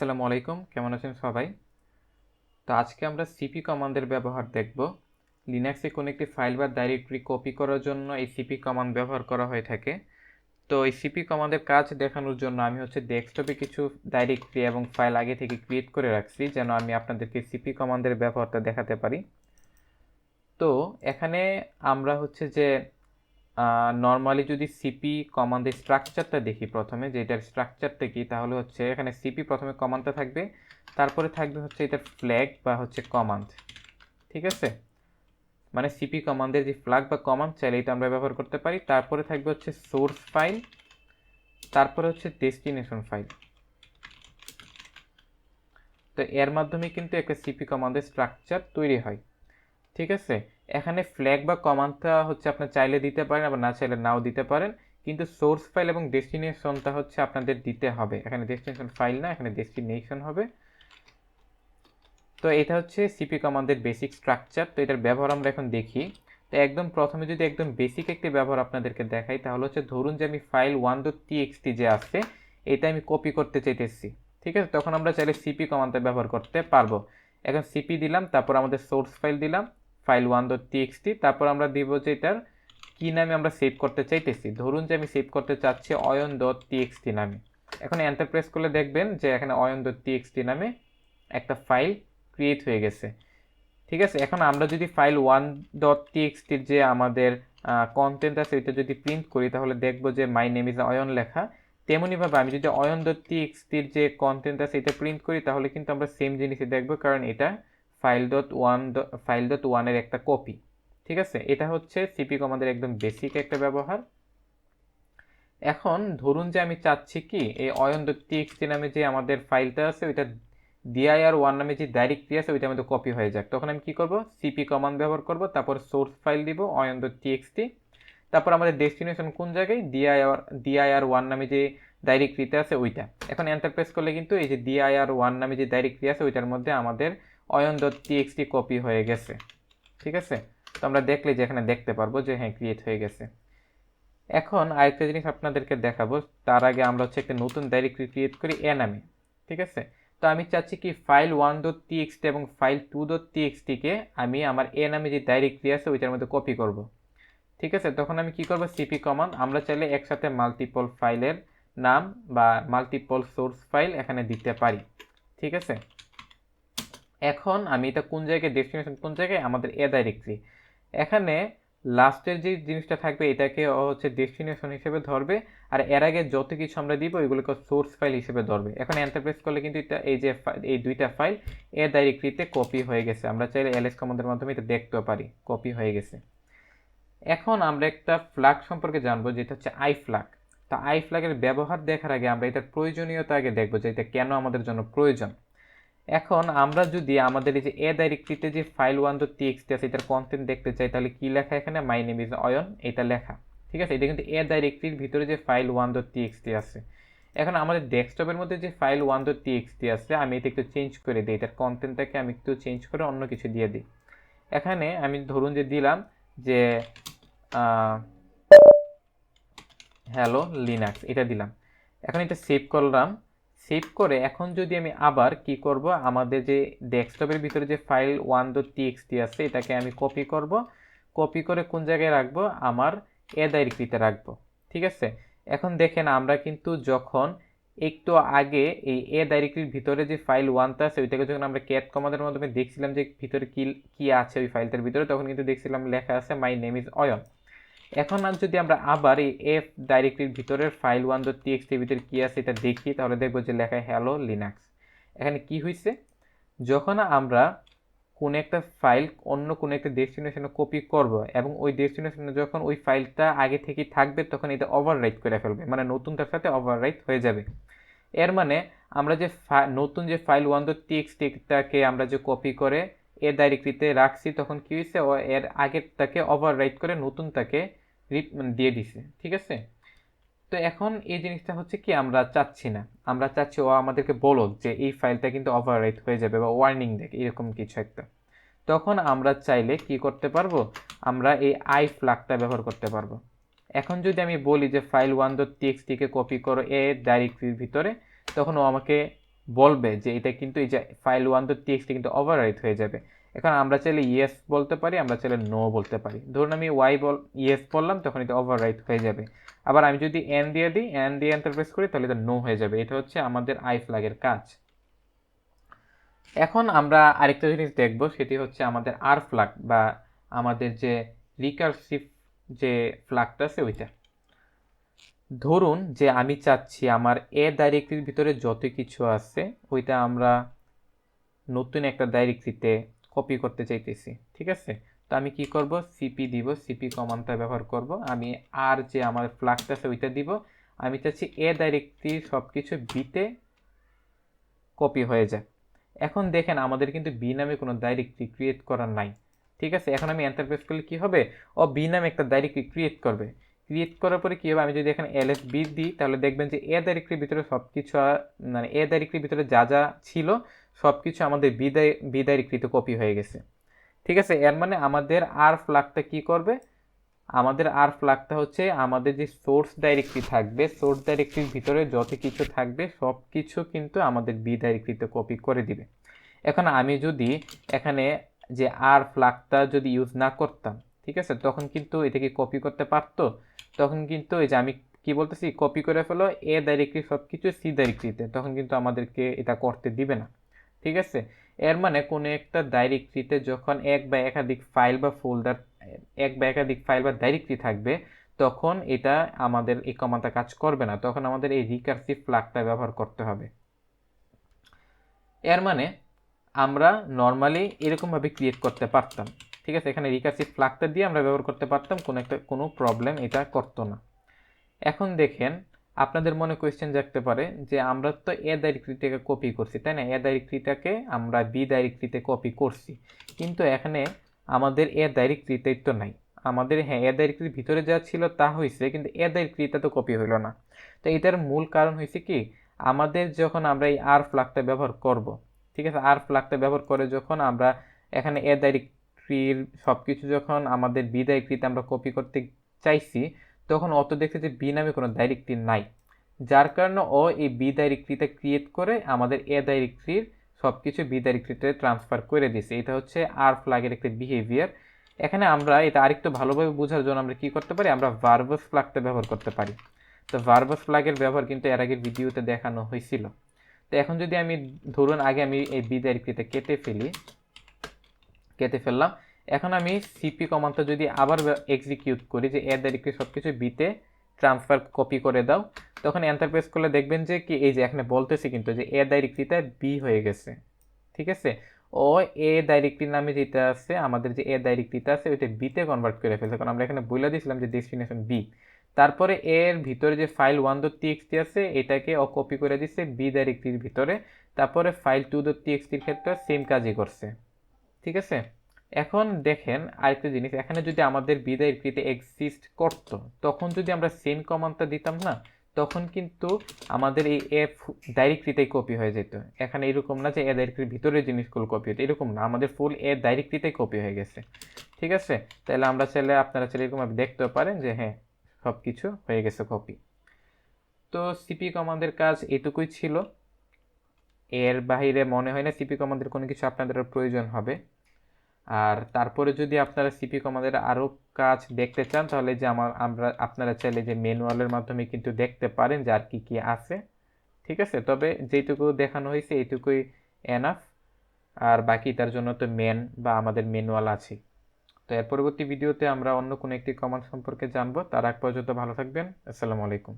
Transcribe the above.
আসসালামু আলাইকুম, কেমন আছেন সবাই? তো আজকে আমরা সিপি কমান্ডের ব্যবহার দেখব। লিনাক্সে কোনো একটি ফাইল বা ডাইরেক্টরি কপি করার জন্য এই সিপি কমান্ড ব্যবহার করা হয়ে থাকে। তো এই সিপি কমান্ডের কাজ দেখানোর জন্য আমি ডেস্কটপে কিছু ডাইরেক্টরি এবং ফাইল আগে থেকে ক্রিয়েট করে রাখছি, যেন আমি আপনাদেরকে সিপি কমান্ডের ব্যবহারটা দেখাতে পারি। তো এখানে আমরা নর্মালি যদি সিপি কমান্ডের স্ট্রাকচারটা দেখি, প্রথমে যে এটার স্ট্রাকচারটা কি, তাহলে এখানে সিপি প্রথমে কমান্ডটা থাকবে, তারপরে থাকবে এটার ফ্ল্যাগ বা কমান্ড। ঠিক আছে, মানে সিপি কমান্ডের যে ফ্ল্যাগ বা কমান্ড চাইলে এটা আমরা ব্যবহার করতে পারি। তারপরে থাকবে সোর্স ফাইল, তারপরে ডেস্টিনেশন ফাইল। তো এর মাধ্যমে কিন্তু একটা সিপি কমান্ডের স্ট্রাকচার তৈরি হয়। ঠিক আছে, এখানে ফ্ল্যাগ বা কমান্ডটা আপনি চাইলে দিতে পারেন, আবার না চাইলে নাও দিতে পারেন, কিন্তু সোর্স ফাইল এবং ডেস্টিনেশনটা আপনাদের দিতে হবে। এখানে ডেস্টিনেশন ফাইল না, এখানে ডেস্টিনেশন হবে। তো এটা সিপি কমান্ডের বেসিক স্ট্রাকচার। তো এটার ব্যবহার আমরা এখন দেখি। তো একদম প্রথমে যদি একদম বেসিক একটি ব্যবহার আপনাদেরকে দেখাই, তাহলে ধরুন যে আমি ফাইল 1.txt যে আছে এটা আমি কপি করতে চাইতেছি। ঠিক আছে, তখন আমরা চাইলে সিপি কমান্ডটা ব্যবহার করতে পারবো। এখন সিপি দিলাম, তারপর আমাদের সোর্স ফাইল দিলাম ফাইল 1.txt, তারপর আমরা দিব যে এটার কি নামে আমরা সেভ করতে চাইতেছি। ধরুন যে আমি সেভ করতে চাচ্ছি oyon.txt নামে। এখন এন্টার প্রেস করলে দেখবেন যে এখানে oyon.txt নামে একটা ফাইল ক্রিয়েট হয়ে গেছে। ঠিক আছে, এখন আমরা যদি ফাইল 1.txt যে আমাদের কন্টেন্ট আছে ওইটা যদি প্রিন্ট করি, তাহলে দেখব যে মাই নেম ইজ অয়ন লেখা। তেমনিভাবে আমি যদি oyon.txt যে কন্টেন্ট আছে এটা প্রিন্ট করি, তাহলে কিন্তু আমরা সেম জিনিসই দেখব, কারণ এটা ফাইল.1 এর একটা কপি। ঠিক আছে, এটা সিপি কমান্ডের একদম বেসিক একটা ব্যবহার। এখন ধরুন যে আমি চাচ্ছি কি এই oyon.txt নামে যে আমাদের ফাইলটা আছে ওইটা dir1 নামে যে ডাইরেক্টরি আছে ওইটা আমাদের কপি হয়ে যাক। তখন আমি কি করব, সিপি কমান্ড ব্যবহার করব, তারপর সোর্স ফাইল দিব oyon.txt, তারপর আমাদের ডেস্টিনেশন কোন জায়গায়, dir1 নামে যে ডাইরেক্টরিতে আছে ওইটা। এখন এন্টার প্রেস করলে কিন্তু এই যে dir1 নামে যে ডাইরেক্টরি আছে ওইটার মধ্যে আমাদের oyon.txt কপি হয়ে গেছে। ঠিক আছে, তো আমরা দেখলে যে এখানে দেখতে পারবো যে হ্যাঁ ক্রিয়েট হয়ে গেছে। এখন আরেকটা জিনিস আপনাদেরকে দেখাবো, তার আগে আমরা একটা নতুন ডাইরেক্টরি ক্রিয়েট করি এ নামে। ঠিক আছে, তো আমি চাচ্ছি কি ফাইল 1.txt এবং ফাইল 2.txt কে আমি আমার এ নামে যে ডাইরেক্টরি আছে ওইটার মধ্যে কপি করব। ঠিক আছে, তখন আমি কি করব, সিপি কমান্ড, আমরা চাইলে একসাথে মাল্টিপল ফাইলের নাম বা মাল্টিপল সোর্স ফাইল এখানে দিতে পারি। ঠিক আছে, এখন আমি এটা কোন জায়গায়, ডেস্টিনেশন কোন জায়গায়, আমাদের এ ডাইরেক্টরি। এখানে লাস্টের যে জিনিসটা থাকবে এটাকে ডেস্টিনেশন হিসেবে ধরবে, আর এর আগে যত কিছু আমরা দিব এগুলোকে সোর্স ফাইল হিসেবে ধরবে। এখন এন্টার প্রেস করলে কিন্তু এটা এই দুইটা ফাইল এ ডাইরেক্টরিতে কপি হয়ে গেছে। আমরা চাইলে এলএস কমান্ডের মাধ্যমে এটা দেখতেও পারি কপি হয়ে গেছে। এখন আমরা একটা ফ্ল্যাগ সম্পর্কে জানবো, যেটা আই ফ্ল্যাগ। তো আই ফ্ল্যাগের ব্যবহার দেখার আগে আমরা এটার প্রয়োজনীয়তা আগে দেখবো যে এটা কেন আমাদের জন্য প্রয়োজন। এখন আমরা যদি আমাদের এই যে এ ডাইরেক্টরিতে যে ফাইল 1.txt আছে এটার কন্টেন্ট দেখতে চাই, তাহলে কি লেখা এখানে, মাই নেম ইজ অয়ন, এটা লেখা। ঠিক আছে, এটা কিন্তু এ ডাইরেক্টরির ভিতরে যে ফাইল 1.txt আছে। এখন আমাদের ডেস্কটপের মধ্যে যে ফাইল 1.txt আছে, আমি এটা একটু চেঞ্জ করে দিই, এটার কন্টেন্টটাকে আমি একটু চেঞ্জ করে অন্য কিছু দিয়ে দিই। এখানে আমি ধরুন যে দিলাম যে হ্যালো লিনাক্স, এটা দিলাম। এখন এটা সেভ করলাম। সেভ করে এখন যদি আমি আবার কি করব, আমাদের যে ডেস্কটপের ভিতরে যে ফাইল 1.txt আছে এটাকে আমি কপি করব। কপি করে কোন জায়গায় রাখবো, আমার এ ডাইরেক্টরিতে রাখবো। ঠিক আছে, এখন দেখেন আমরা কিন্তু যখন একটু আগে এই এ ডাইরেক্টরির ভিতরে যে ফাইল 1টা আছে ওইটাকে যখন আমরা ক্যাট কমান্ডের মাধ্যমে দেখছিলাম যে ভিতরে কি কি আছে ওই ফাইলটার ভিতরে, তখন কিন্তু দেখছিলাম লেখা আছে মাই নেম ইজ অয়ন। এখন আর যদি আমরা আবার এই এফ ডাইরেক্টরির ভিতরের ফাইল 1.txt এর ভিতরে কি আছে এটা দেখি, তাহলে দেখবো যে লেখা হ্যালো লিনাক্স। এখানে কি হয়েছে, যখন আমরা কোন একটা ফাইল অন্য কোন একটা ডেস্টিনেশনে কপি করব এবং ওই ডেস্টিনেশনে যখন ওই ফাইলটা আগে থেকে থাকবে, তখন এটা ওভাররাইট করে ফেলবে, মানে নতুনটার সাথে ওভাররাইট হয়ে যাবে। এর মানে আমরা যে নতুন যে ফাইল 1.txt-টাকে আমরা যে কপি করে এ ডাইরেক্টরিতে রাখছি, তখন কি হয়েছে, ও এর আগেরটাকে ওভাররাইট করে নতুনটাকে দিয়ে দিছে। ঠিক আছে, তো এখন এই জিনিসটা কি আমরা চাচ্ছি না, আমরা চাচ্ছি ও আমাদেরকে বলুক যে এই ফাইলটা কিন্তু ওভাররাইট হয়ে যাবে বা ওয়ার্নিং দেখ এরকম কিছু একটা। তখন আমরা চাইলে কি করতে পারবো, আমরা এই আই ফ্ল্যাগটা ব্যবহার করতে পারবো। এখন যদি আমি বলি যে ফাইল 1.txt কে কপি করো এ ডাইরেক্টরির ভিতরে, তখন ও আমাকে বলবে যে এটা কিন্তু এই যে ফাইল 1.txt কিন্তু ওভাররাইট হয়ে যাবে। এখন আমরা চাইলে ইয়েস বলতে পারি, আমরা চাইলে নো বলতে পারি। ধরুন আমি ইয়েস বললাম, তখন এটা ওভাররাইট হয়ে যাবে। আবার আমি যদি এন দিয়ে দিই, এন দিয়ে এন্টার প্রেস করি, তাহলে এটা নো হয়ে যাবে। এটা হচ্ছে আমাদের আই ফ্ল্যাগের কাজ। এখন আমরা আরেকটা জিনিস দেখব, সেটি হচ্ছে আমাদের আর ফ্ল্যাগ বা আমাদের যে রিকারসিভ যে ফ্ল্যাগটা আছে ওইটা। ধরুন যে আমি চাচ্ছি আমার এ ডাইরেক্টরির ভিতরে যত কিছু আছে ওইটা আমরা নতুন একটা ডাইরেক্টরিতে কপি করতে চাইতেছি, ঠিক আছে? তো আমি কি করব, সিপি দিব, সিপি কমান্ডটা ব্যবহার করব। আমি আর যে আমার ফ্ল্যাগটা আছে ওইটা দিব। আমি চাচ্ছি এ ডাইরেক্টরির সব কিছু বিতে কপি হয়ে যায়। এখন দেখেন আমাদের কিন্তু বি নামে কোনো ডাইরেক্টরি ক্রিয়েট করার নাই, ঠিক আছে? এখন আমি এন্টার প্রেস করলে কি হবে, ও বি নামে একটা ডাইরেক্টরি ক্রিয়েট করবে। ক্রিয়েট করার পরে কি হবে, আমি যদি এখানে এলএস বি দিই, তাহলে দেখবেন যে এ ডাইরেক্টরির ভিতরে সব কিছু মানে এ ডাইরেক্টরির ভিতরে যা যা ছিল সব কিছু আমাদের বি ডাইরেক্টরিতে কপি হয়ে গেছে, ঠিক আছে? এর মানে আমাদের আর ফ্ল্যাগটা কি করবে, আমাদের আর ফ্ল্যাগটা হচ্ছে আমাদের যে সোর্স ডাইরেক্টরি থাকবে, সোর্স ডাইরেক্টরির ভিতরে যত কিছু থাকবে সব কিছু কিন্তু আমাদের বি ডাইরেক্টরিতে কপি করে দিবে। এখন আমি যদি এখানে যে আর ফ্ল্যাগটা যদি ইউজ না করতাম, ঠিক আছে, তখন কিন্তু এটাকে কপি করতে পারতো। তখন কিন্তু এই যে আমি কি বলতেছি, কপি করে ফেলো এ ডাইরেক্টরি সব কিছু সি ডাইরেক্টরিতে, তখন কিন্তু আমাদেরকে এটা করতে দিবে না, ঠিক আছে? এর মানে কোনো একটা ডাইরেক্টরিতে যখন এক বা একাধিক ফাইল বা ফোল্ডার, এক বা একাধিক ফাইল বা ডাইরেক্টরি থাকবে, তখন এটা আমাদের এই কমান্ডটা কাজ করবে না, তখন আমাদের এই রিকারসিভ ফ্ল্যাগটা ব্যবহার করতে হবে। এর মানে আমরা নর্মালি এরকমভাবে ক্রিয়েট করতে পারতাম, ঠিক আছে? এখানে রিকারসিভ ফ্ল্যাগটা দিয়ে আমরা ব্যবহার করতে পারতাম, কোনো প্রবলেম এটা করতো না। এখন দেখেন আপনাদের মনে কোয়েশ্চেন জাগতে পারে যে আমরা তো এ ডাইরেক্টরিটাকে কপি করছি, তাই না? এ ডাইরেক্টরিটাকে আমরা বি ডাইরেক্টরিতে কপি করছি, কিন্তু এখানে আমাদের এ ডাইরেক্টরিতে তো নাই। আমাদের হ্যাঁ এ ডাইরেক্টরির ভিতরে যা ছিল তা হয়েছে, কিন্তু এ ডাইরেক্টরিটা তো কপি হইল না। তো এটার মূল কারণ হয়েছে কি, আমাদের যখন আমরা এই আর ফ্ল্যাগটা ব্যবহার করব, ঠিক আছে, আর ফ্ল্যাগটা ব্যবহার করে যখন আমরা এখানে এ ডাইরেক্টরির সব কিছু যখন আমাদের বি ডাইরেক্টরিতে আমরা কপি করতে চাইছি, তখন অত দেখছে যে বি নামে কোনো ডাইরেক্টরি নাই, যার কারণে ও এই বি ডাইরেক্টরিটা ক্রিয়েট করে আমাদের এ ডাইরেক্টরির সব কিছু বি ডাইরেক্টরিতে ট্রান্সফার করে দিছে। এটা হচ্ছে আর ফ্ল্যাগের একটা বিহেভিয়ার। এখানে আমরা এটা আরেকটু ভালোভাবে বোঝার জন্য আমরা কি করতে পারি, আমরা ভার্বাস ফ্ল্যাগটা ব্যবহার করতে পারি। তো ভার্বাস ফ্ল্যাগের ব্যবহার কিন্তু এর আগের ভিডিওতে দেখানো হয়েছিল। তো এখন যদি আমি ধরুন আগে আমি এই বি ডাইরেক্টরিটা কেটে ফেললাম, এখন আমি সিপি কমান্ডটা যদি আবার এক্সিকিউট করি যে এর ডাইরেক্টরি সব কিছু বিতে ট্রান্সফার কপি করে দাও, তখন এন্টার প্রেস করলে দেখবেন যে কি এই যে এখানে বলতেছে কিন্তু যে এ ডাইরেক্টরিটা বি হয়ে গেছে, ঠিক আছে? ও এ ডাইরেক্টরি নামে যেটা আছে, আমাদের যে এ ডাইরেক্টরিটা আছে ওইটা বিতে কনভার্ট করে ফেলছে, কারণ আমরা এখানে বলে দিয়েছিলাম যে ডেস্টিনেশন বি। তারপরে এর ভিতরে যে ফাইল 1.txt আছে এটাকে ও কপি করে দিচ্ছে বি ডাইরেক্টরির ভিতরে, তারপরে ফাইল 2.txt-র ক্ষেত্রে সেম কাজই করছে, ঠিক আছে? এখন দেখেন আরেকটা জিনিস, এখানে যদি আমাদের বি ডাইরেক্টরিতে এক্সিস্ট করতো, তখন যদি আমরা সেন্ড কমান্ডটা দিতাম না, তখন কিন্তু আমাদের এই এফ ডাইরেক্টরিতেই কপি হয়ে যেত। এখানে এরকম না যে এ ডাইরেক্টরির ভিতরে জিনিসগুলো কপি হতো, এরকম না, আমাদের ফুল এ ডাইরেক্টরিতেই কপি হয়ে গেছে, ঠিক আছে? তাহলে আপনারা চাইলে এরকমভাবে দেখতেও পারেন যে হ্যাঁ সব কিছু হয়ে গেছে কপি। তো সিপি কমান্ডের কাজ এটুকুই ছিল, এর বাইরে মনে হয় না সিপি কমান্ডের কোনো কিছু আপনাদের প্রয়োজন হবে। আর তারপরে যদি আপনারা সিপি কমান্ডের আরও কাজ দেখতে চান, তাহলে যে আপনারা চাইলে যে ম্যানুয়ালের মাধ্যমে কিন্তু দেখতে পারেন যে আর কি কি আছে, ঠিক আছে? তবে যেটুকু দেখানো হয়েছে এইটুকুই এনাফ, আর বাকি তার জন্য তো বা আমাদের ম্যানুয়াল আছে। তো এর পরবর্তী ভিডিওতে আমরা অন্য কোনো একটি কমান্ড সম্পর্কে জানবো। তার আগ পর্যন্ত ভালো থাকবেন। আসসালামু আলাইকুম।